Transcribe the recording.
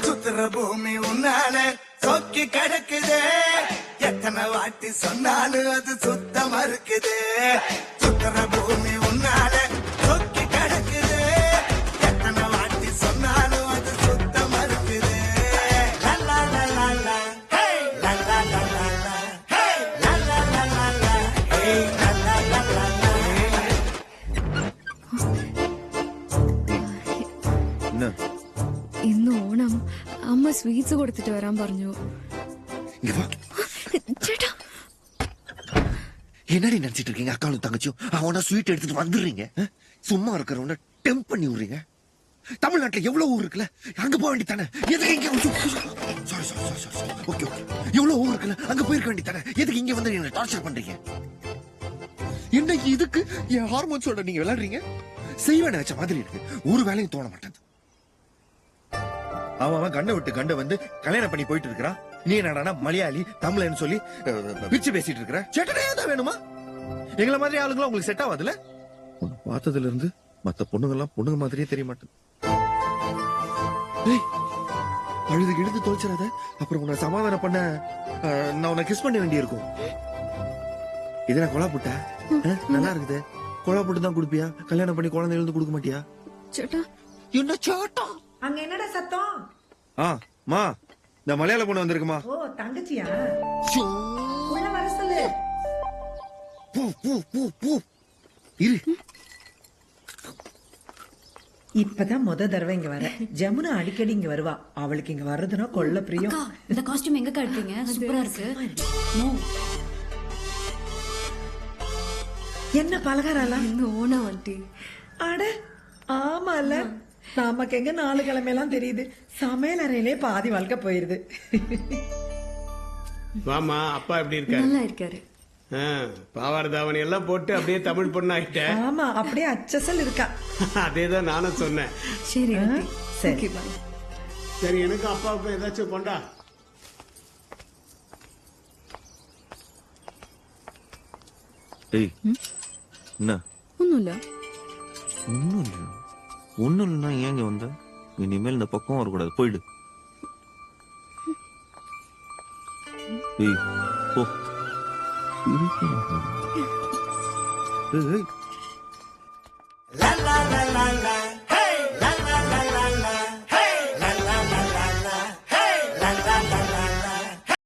சுத்துற பூமி உன்னால சொக்கி கிடக்குதே, எத்தனை வாட்டி சொன்னாலும் அது சுத்தமா இருக்குது. சுத்துற பூமி உன்னால சொக்கி கிடக்குதே, எத்தனை வாட்டி சொன்னாலும் அது சுத்தமா இருக்குது. லல்லா லல்லா லா, ஹே லல்லா லல்லா லா, ஹே லல்லா லல்லா லா, ஹே லல்லா லல்லா லா. ഇന്ന് ഓണം അമ്മ സ്വീറ്റ്സ് കൊടുത്തിട്ട് വരാൻ പറഞ്ഞു. ചേട്ടാ என்னடி நினைச்சிட்டு இருக்கீங்க? அக்காலும் தங்கச்சியும் அவன ஸ்வீட் எடுத்துட்டு வந்துடுறீங்க. சும்மா இருக்கிறவன டெம்ப் பண்ணி விடுறீங்க. தமிழ்நாட்டுல எவ்வளவு ஊர் இருக்குல்ல, அங்க போக வேண்டியதானே. எதுக்கு இங்க? ஓகே ஓகே, எவ்வளவு ஊர் இருக்குல்ல, அங்க போயிருக்க வேண்டியதானே. எதுக்கு இங்க வந்து என்ன டார்ச்சர் பண்றீங்க? என்ன இதுக்கு என் ஹார்மோன்ஸோட நீங்க விளையாடுறீங்க? செய்வேன் நினைச்ச மாதிரி இருக்கு, ஒரு வேலையும் தோண மாட்டேன். அவன் கண்ணை விட்டு கண்டை வந்து கல்யாணம் பண்ணி போயிட்டு இருக்கிறான். நீ என்னடா மலையாளி தமிழ்னு சொல்லி பிச்சு பேசிட்டு இருக்கிற? சேட்டனே தான் வேணுமா? எங்களை மாதிரி ஆளுங்களும் உங்களுக்கு செட் ஆகாதுல. பார்த்ததுல இருந்து மத்த பொண்ணுங்க எல்லாம் பொண்ணுங்க மாதிரியே தெரிய மாட்டேன். அழுது எழுந்து தொலைச்சிடாத, அப்புறம் உன்னை சமாதானம் பண்ண நான் உன்னை கிஸ் பண்ண வேண்டி இருக்கும். இதெல்லாம் கொலா புட்ட நல்லா இருக்குது. கொலா புட்டு தான் குடுப்பியா? கல்யாணம் பண்ணி குழந்தை எழுந்து கொடுக்க மாட்டியா? ചേട്ടാ என்ன சேட்டா? அங்க என்னடா சத்தம்? மா, இந்த மலையாள பொண்ணு வந்திருக்குமா? ஓ தங்கச்சியா? உள்ள வர சொல்லு. பூ பூ பூ பூ இரு. இப்பதான் முத தடவை இங்க வர. ஜமுனா அடிக்கடி இங்க வருவா. அவளுக்கு இங்க வர்றதுன்னா கொள்ள பிரியம். இந்த காஸ்டியூம் எங்க கட்டுறீங்க? சூப்பரா இருக்கு. என்ன பலகாரம்? ഇന്ന് ഓണം ആന്റി. அட ஆமால, நமக்கு எங்க 4 கிழமையெல்லாம் தெரியுது. சமையல் அறையிலே பாதி வாழ்க்கை போயிருது. வாமா, அப்பா எப்படி இருக்காரு? நல்லா இருக்காரு. பாவாடை தாவணி எல்லாம் போட்டு அப்படியே தமிழ் பொண்ணு ஆயிட்டேன். ஆமா, அப்படியே அச்சசல் இருக்கா. அதேதான் நானும் சொன்னேன். ശരി ആന്റി. சரி. Okay bye. சரி, எனக்கு அப்பாவுக்கும் ஏதாச்சும் கொண்டா. என்ன ഒന്നുമില്ല. ஒண்ணும் இல்லைன்னா ஏங்க வந்த? இனிமேல் இந்த பக்கம் வரக்கூடாது, போயிடு. போ. La la la la la.